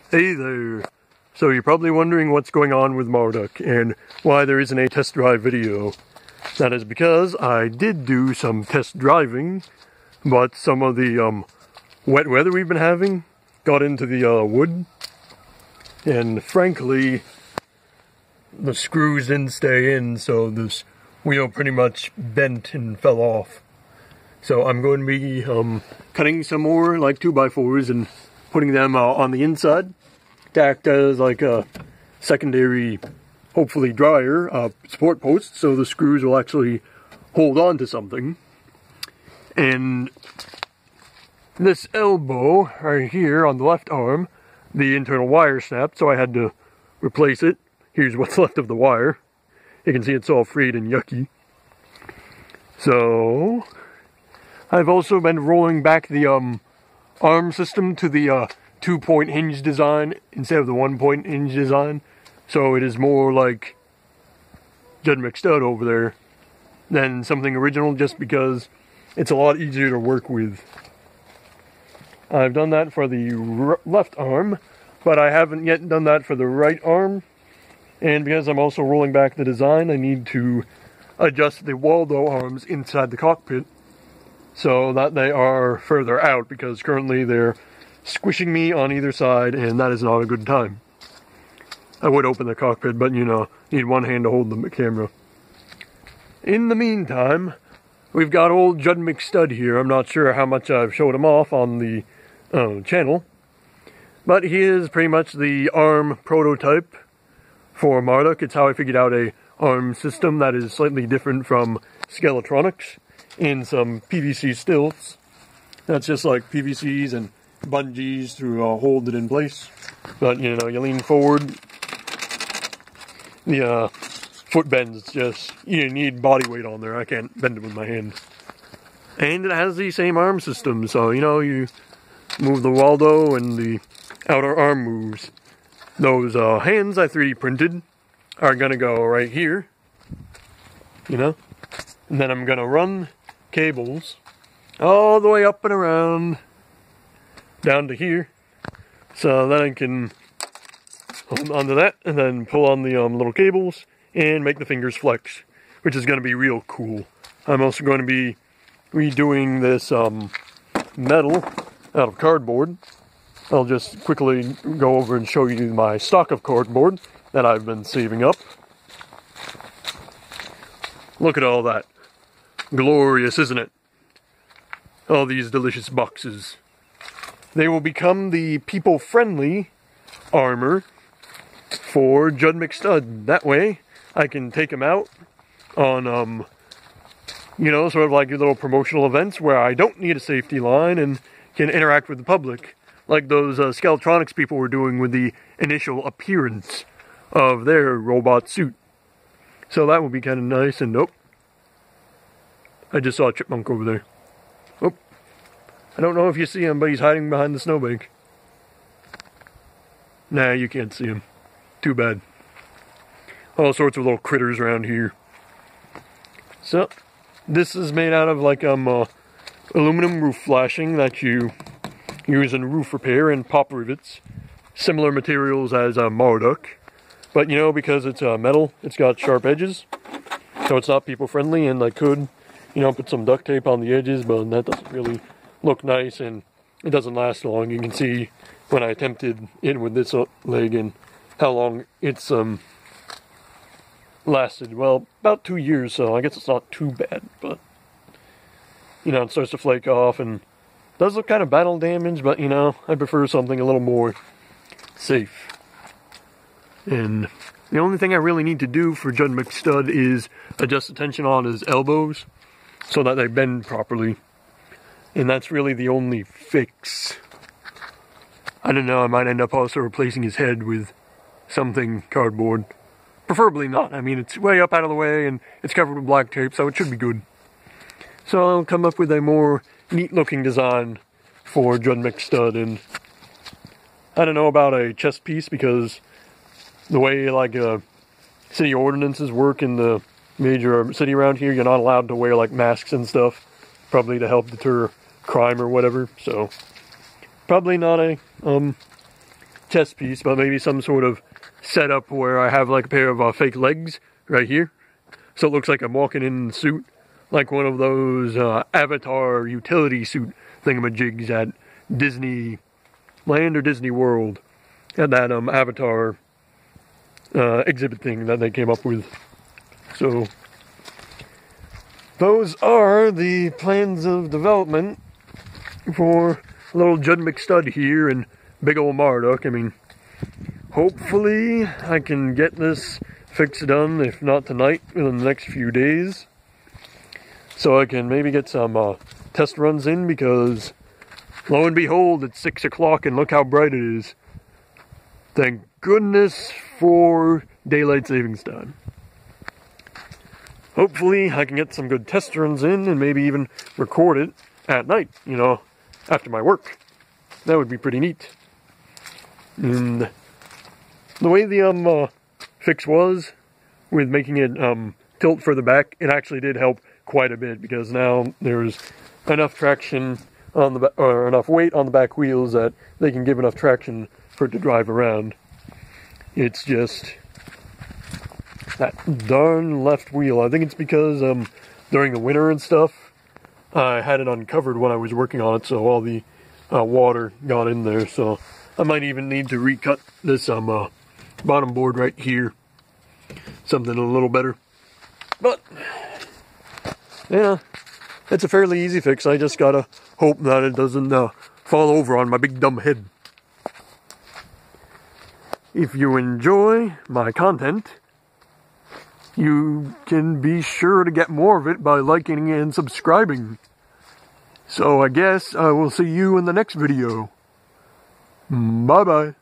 Hey there! So you're probably wondering what's going on with Marduk and why there isn't a test drive video. That is because I did do some test driving, but some of the wet weather we've been having got into the wood, and frankly, the screws didn't stay in, so this wheel pretty much bent and fell off. So I'm going to be cutting some more like 2x4s and putting them on the inside to act as like a secondary, hopefully drier, support post, so the screws will actually hold on to something. And this elbow right here on the left arm, the internal wire snapped, so I had to replace it. Here's what's left of the wire. You can see it's all frayed and yucky. So I've also been rolling back the arm system to the 2-point hinge design instead of the 1-point hinge design, so it is more like Judd McStud over there than something original, just because it's a lot easier to work with. I've done that for the left arm, but I haven't yet done that for the right arm, and because I'm also rolling back the design, I need to adjust the Waldo arms inside the cockpit so that they are further out, because currently they're squishing me on either side, and that is not a good time. I would open the cockpit, but you know, need one hand to hold the camera. In the meantime, we've got old Judd McStud here. I'm not sure how much I've showed him off on the channel, but he is pretty much the ARM prototype for Marduk. It's how I figured out a ARM system that is slightly different from Skeletronics in some PVC stilts. That's just like PVCs and bungees to hold it in place. But you know, you lean forward, the foot bends. It's just, you need body weight on there. I can't bend it with my hand. And it has the same arm system, so you know, you move the Waldo and the outer arm moves. Those hands I 3D printed are gonna go right here, you know, and then I'm gonna run cables all the way up and around down to here, so then I can hold onto that and then pull on the little cables and make the fingers flex, which is going to be real cool. I'm also going to be redoing this metal out of cardboard. I'll just quickly go over and show you my stock of cardboard that I've been saving up. Look at all that. Glorious, isn't it? All these delicious boxes. They will become the people-friendly armor for Judd McStud. That way, I can take them out on, you know, sort of like little promotional events where I don't need a safety line and can interact with the public, like those Skeletronics people were doing with the initial appearance of their robot suit. So that would be kind of nice. And nope, I just saw a chipmunk over there. Oh, I don't know if you see him, but he's hiding behind the snowbank. Nah, you can't see him. Too bad. All sorts of little critters around here. So, this is made out of like aluminum roof flashing that you use in roof repair and pop rivets. Similar materials as Marduk. But you know, because it's metal, it's got sharp edges. So it's not people friendly, and I could, you know, put some duct tape on the edges, but that doesn't really look nice, and it doesn't last long. You can see when I attempted it with this leg and how long it's lasted. Well, about 2 years, so I guess it's not too bad, but you know, it starts to flake off and does look kind of battle damaged, but you know, I prefer something a little more safe. And the only thing I really need to do for Judd McStud is adjust the tension on his elbows so that they bend properly. And that's really the only fix. I don't know, I might end up also replacing his head with something cardboard. Preferably not. I mean, it's way up out of the way and it's covered with black tape, so it should be good. So I'll come up with a more neat looking design for Judd McStud. And I don't know about a chest piece, because the way like city ordinances work in the major city around here, you're not allowed to wear like masks and stuff, probably to help deter crime or whatever. So probably not a chest piece, but maybe some sort of setup where I have like a pair of fake legs right here. So it looks like I'm walking in a suit, like one of those Avatar utility suit thingamajigs at Disneyland or Disney World. At that Avatar exhibit thing that they came up with. So those are the plans of development for little Judd McStud here and big ol' Marduk. I mean, hopefully I can get this fix done, if not tonight, within the next few days. So I can maybe get some test runs in, because lo and behold, it's 6 o'clock and look how bright it is. Thank goodness for daylight savings time. Hopefully I can get some good test runs in and maybe even record it at night, you know, after my work. That would be pretty neat. And the way the fix was, with making it tilt further back, it actually did help quite a bit, because now there's enough traction on the or enough weight on the back wheels that they can give enough traction for it to drive around. It's just that darn left wheel. I think it's because during the winter and stuff, I had it uncovered when I was working on it, so all the water got in there. So I might even need to recut this bottom board right here, something a little better. But yeah, it's a fairly easy fix. I just gotta hope that it doesn't fall over on my big dumb head. If you enjoy my content, you can be sure to get more of it by liking and subscribing. So I guess I will see you in the next video. Bye-bye.